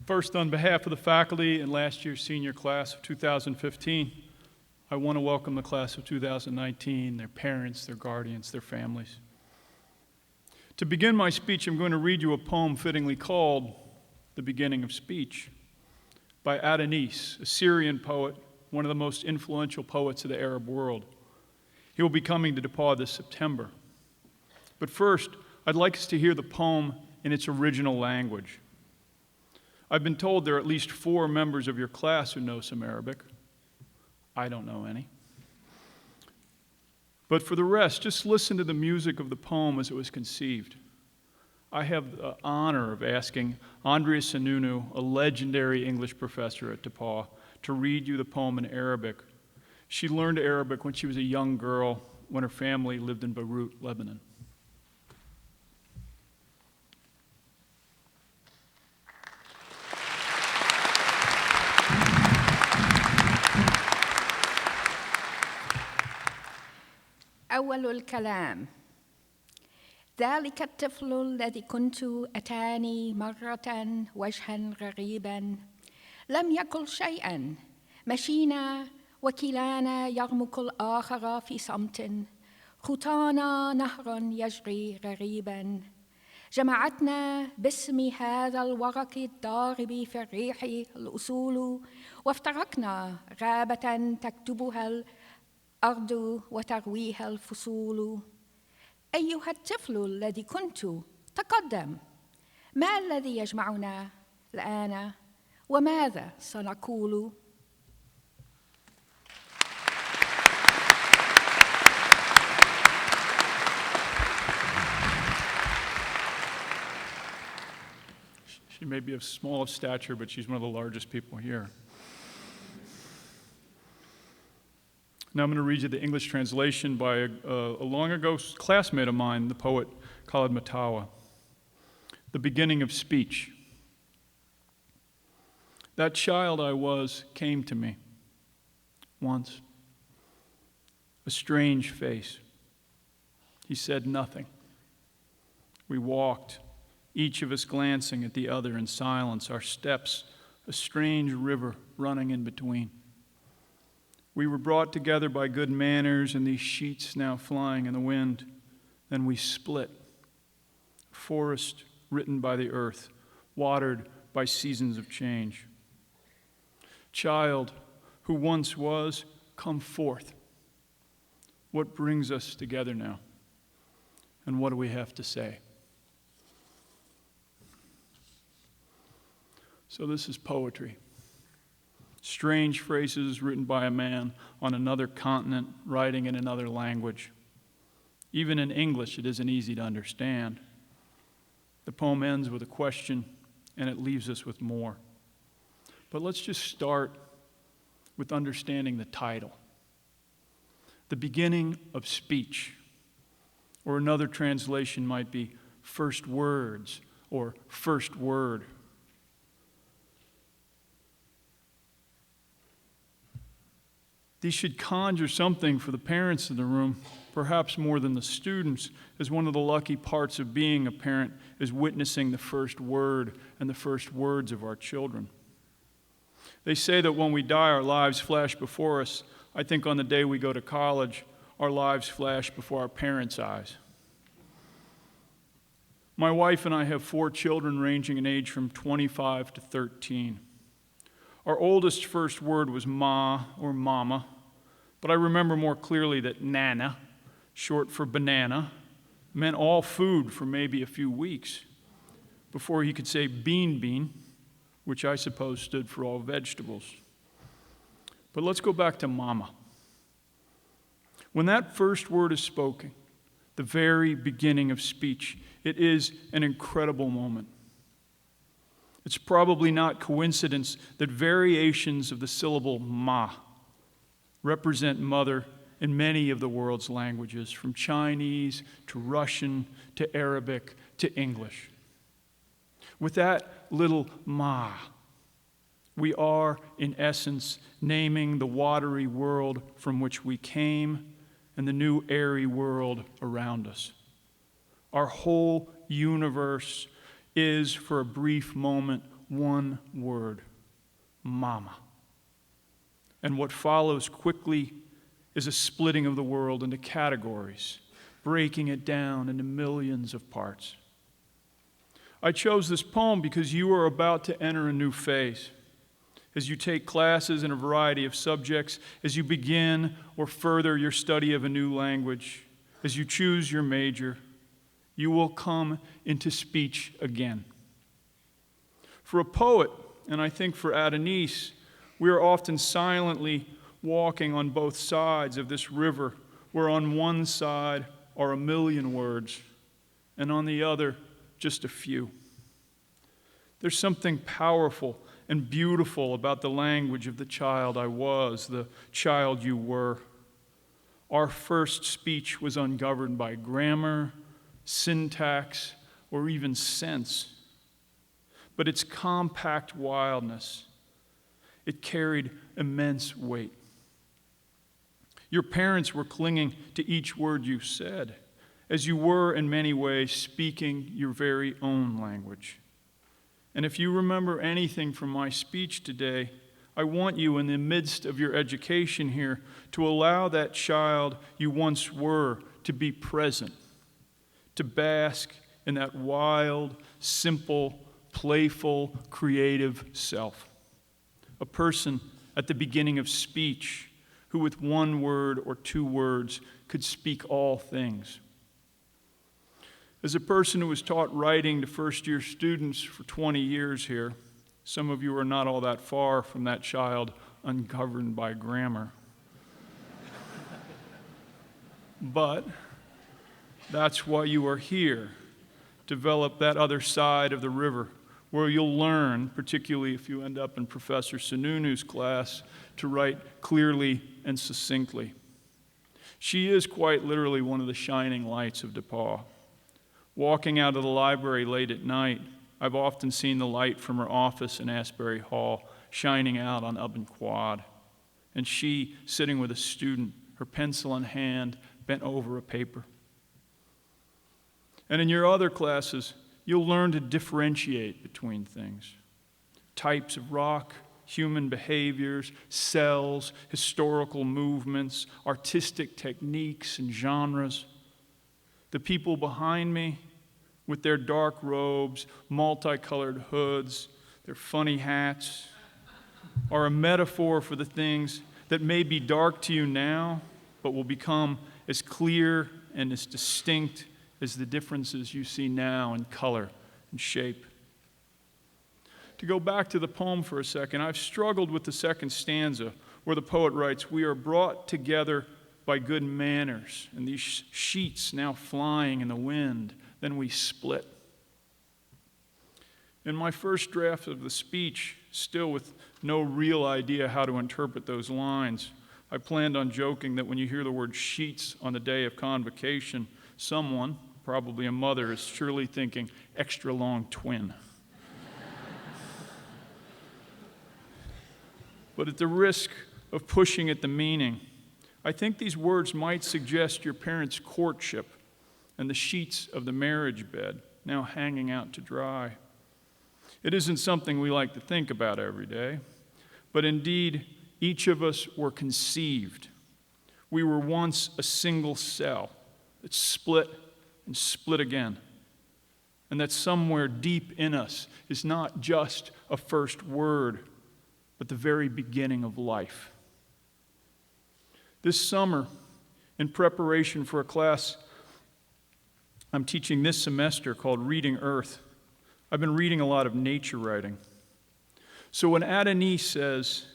First, on behalf of the faculty and last year's senior class of 2015, I want to welcome the class of 2019, their parents, their guardians, their families. To begin my speech, I'm going to read you a poem fittingly called The Beginning of Speech by Adonis, a Syrian poet, one of the most influential poets of the Arab world. He will be coming to DePauw this September. But first, I'd like us to hear the poem in its original language. I've been told there are at least 4 members of your class who know some Arabic. I don't know any. But for the rest, just listen to the music of the poem as it was conceived. I have the honor of asking Andrea Sununu, a legendary English professor at DePauw, to read you the poem in Arabic. She learned Arabic when she was a young girl, when her family lived in Beirut, Lebanon. أول الكلام ذلك الطفل الذي كنت أتاني مرة وجها غريبا لم يقل شيئا مشينا وكلانا يرمق الآخر في صمت خطانا نهر يجري غريبا جمعتنا باسم هذا الورق الضارب في الريح الأصول وافترقنا غابة تكتبها الأرض وترويها الفصول أيها الطفل الذي كنت تقدم ما الذي يجمعنا الآن وماذا سنقول She may be of small of stature, but she's one of the largest people here. Now I'm going to read you the English translation by a long ago classmate of mine, the poet Khalid Matawa. The Beginning of Speech. That child I was came to me once. A strange face. He said nothing. We walked, each of us glancing at the other in silence, our steps, a strange river running in between. We were brought together by good manners and these sheets now flying in the wind. Then we split. Forest written by the earth, watered by seasons of change. Child who once was, come forth. What brings us together now? And what do we have to say? So this is poetry. Strange phrases written by a man on another continent, writing in another language. Even in English, it isn't easy to understand. The poem ends with a question, and it leaves us with more. But let's just start with understanding the title. The Beginning of Speech, or another translation might be First Words or First Word. These should conjure something for the parents in the room, perhaps more than the students, as one of the lucky parts of being a parent is witnessing the first word and the first words of our children. They say that when we die, our lives flash before us. I think on the day we go to college, our lives flash before our parents' eyes. My wife and I have 4 children ranging in age from 25 to 13. Our oldest first word was ma or mama, but I remember more clearly that nana, short for banana, meant all food for maybe a few weeks before he could say bean, which I suppose stood for all vegetables. But let's go back to mama. When that first word is spoken, the very beginning of speech, it is an incredible moment. It's probably not coincidence that variations of the syllable ma represent mother in many of the world's languages, from Chinese to Russian to Arabic to English. With that little ma, we are, in essence, naming the watery world from which we came and the new airy world around us. Our whole universe is, for a brief moment, one word, mama. And what follows quickly is a splitting of the world into categories, breaking it down into millions of parts. I chose this poem because you are about to enter a new phase. As you take classes in a variety of subjects, as you begin or further your study of a new language, as you choose your major, you will come into speech again. For a poet, and I think for Adonice, we are often silently walking on both sides of this river, where on one side are a million words, and on the other, just a few. There's something powerful and beautiful about the language of the child I was, the child you were. Our first speech was ungoverned by grammar, syntax, or even sense. But its compact wildness, it carried immense weight. Your parents were clinging to each word you said, as you were in many ways speaking your very own language. And if you remember anything from my speech today, I want you in the midst of your education here to allow that child you once were to be present, to bask in that wild, simple, playful, creative self. A person at the beginning of speech who with one word or two words could speak all things. As a person who was taught writing to first-year students for 20 years here, some of you are not all that far from that child ungoverned by grammar. But that's why you are here, develop that other side of the river, where you'll learn, particularly if you end up in Professor Sununu's class, to write clearly and succinctly. She is quite literally one of the shining lights of DePauw. Walking out of the library late at night, I've often seen the light from her office in Asbury Hall shining out on Ubben Quad, and she sitting with a student, her pencil in hand, bent over a paper. And in your other classes, you'll learn to differentiate between things. Types of rock, human behaviors, cells, historical movements, artistic techniques and genres. The people behind me, with their dark robes, multicolored hoods, their funny hats, are a metaphor for the things that may be dark to you now, but will become as clear and as distinct as the differences you see now in color and shape. To go back to the poem for a second, I've struggled with the second stanza where the poet writes, "We are brought together by good manners, and these sheets now flying in the wind, then we split." In my first draft of the speech, still with no real idea how to interpret those lines, I planned on joking that when you hear the word sheets on the day of Convocation, someone, probably a mother, is surely thinking extra long twin. But at the risk of pushing at the meaning, I think these words might suggest your parents' courtship and the sheets of the marriage bed now hanging out to dry. It isn't something we like to think about every day, but indeed, each of us were conceived. We were once a single cell that split and split again, and that somewhere deep in us is not just a first word, but the very beginning of life. This summer, in preparation for a class I'm teaching this semester called Reading Earth, I've been reading a lot of nature writing. So when Adonice says,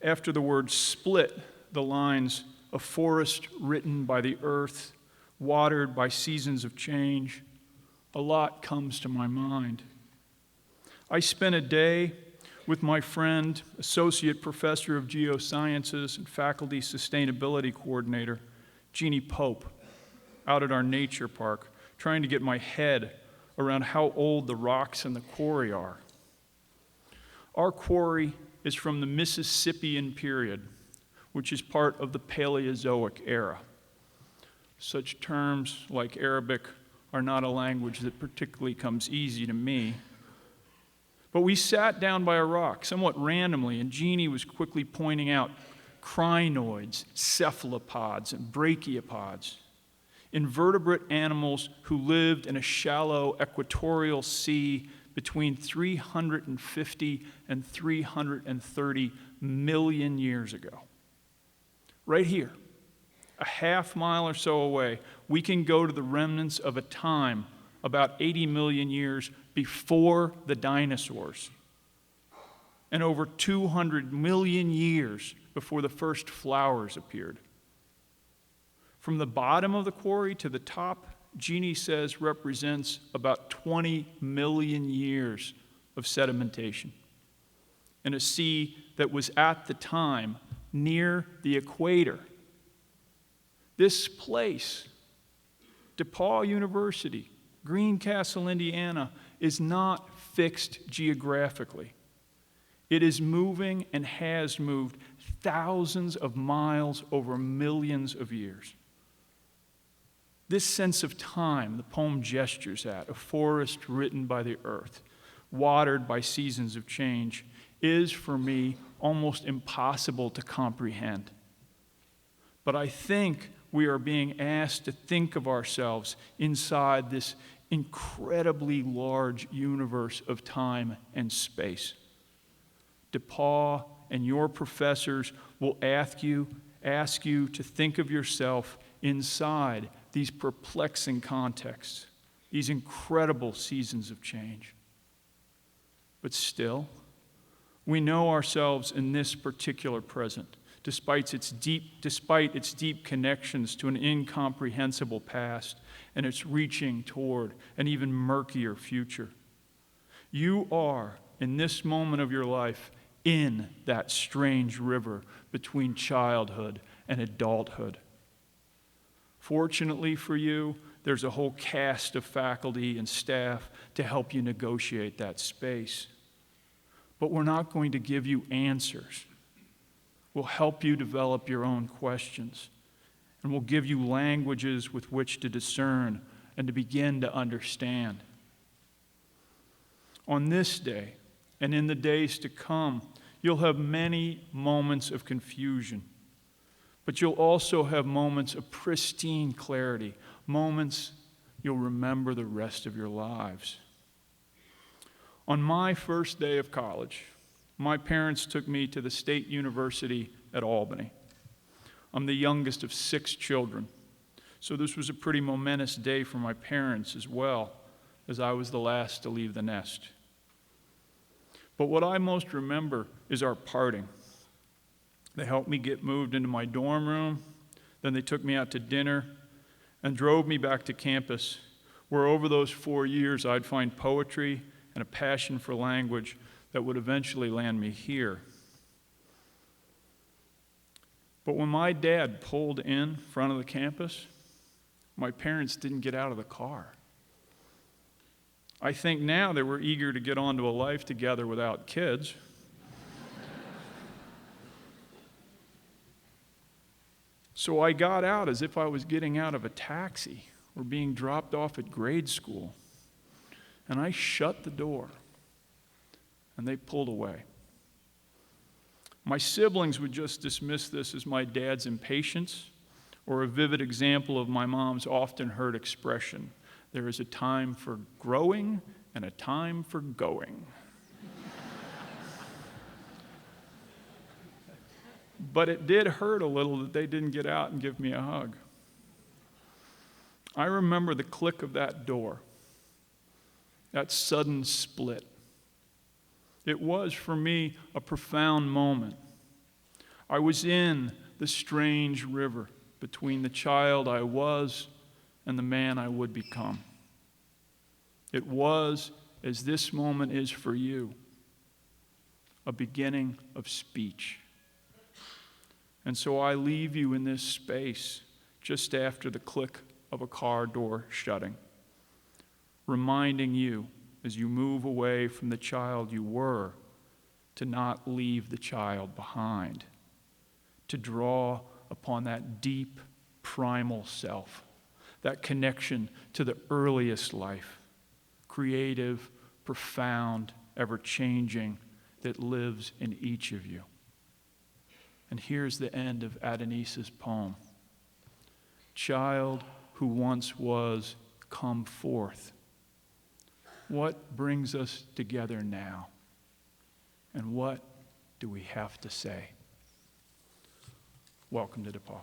after the word split, the lines, "a forest written by the earth, watered by seasons of change," a lot comes to my mind. I spent a day with my friend, Associate Professor of Geosciences and Faculty Sustainability Coordinator, Jeannie Pope, out at our nature park, trying to get my head around how old the rocks in the quarry are. Our quarry is from the Mississippian period, which is part of the Paleozoic era. Such terms like Arabic are not a language that particularly comes easy to me. But we sat down by a rock, somewhat randomly, and Jeannie was quickly pointing out crinoids, cephalopods, and brachiopods, invertebrate animals who lived in a shallow equatorial sea between 350 and 330 million years ago. Right here, a half mile or so away, we can go to the remnants of a time about 80 million years before the dinosaurs, and over 200 million years before the first flowers appeared. From the bottom of the quarry to the top, Jeannie says represents about 20 million years of sedimentation in a sea that was at the time near the equator. This place, DePauw University, Greencastle, Indiana, is not fixed geographically. It is moving and has moved thousands of miles over millions of years. This sense of time the poem gestures at, a forest written by the earth, watered by seasons of change, is for me almost impossible to comprehend. But I think we are being asked to think of ourselves inside this incredibly large universe of time and space. DePauw and your professors will ask you to think of yourself inside these perplexing contexts, these incredible seasons of change. But still, we know ourselves in this particular present, despite its deep connections to an incomprehensible past and its reaching toward an even murkier future. You are, in this moment of your life, in that strange river between childhood and adulthood. Fortunately for you, there's a whole cast of faculty and staff to help you negotiate that space. But we're not going to give you answers. We'll help you develop your own questions, and we'll give you languages with which to discern and to begin to understand. On this day, and in the days to come, you'll have many moments of confusion, but you'll also have moments of pristine clarity, moments you'll remember the rest of your lives. On my first day of college, my parents took me to the State University at Albany. I'm the youngest of 6 children, so this was a pretty momentous day for my parents as well, as I was the last to leave the nest. But what I most remember is our parting. They helped me get moved into my dorm room, then they took me out to dinner and drove me back to campus, where over those 4 years I'd find poetry and a passion for language that would eventually land me here. But when my dad pulled in front of the campus, my parents didn't get out of the car. I think now they were eager to get on to a life together without kids. So I got out as if I was getting out of a taxi or being dropped off at grade school. And I shut the door, and they pulled away. My siblings would just dismiss this as my dad's impatience or a vivid example of my mom's often heard expression, there is a time for growing and a time for going. But it did hurt a little that they didn't get out and give me a hug. I remember the click of that door, that sudden split. It was, for me, a profound moment. I was in the strange river between the child I was and the man I would become. It was, as this moment is for you, a beginning of speech. And so I leave you in this space just after the click of a car door shutting, reminding you as you move away from the child you were to not leave the child behind, to draw upon that deep primal self, that connection to the earliest life, creative, profound, ever-changing, that lives in each of you. And here's the end of Adonise's poem. Child who once was, come forth. What brings us together now? And what do we have to say? Welcome to DePauw.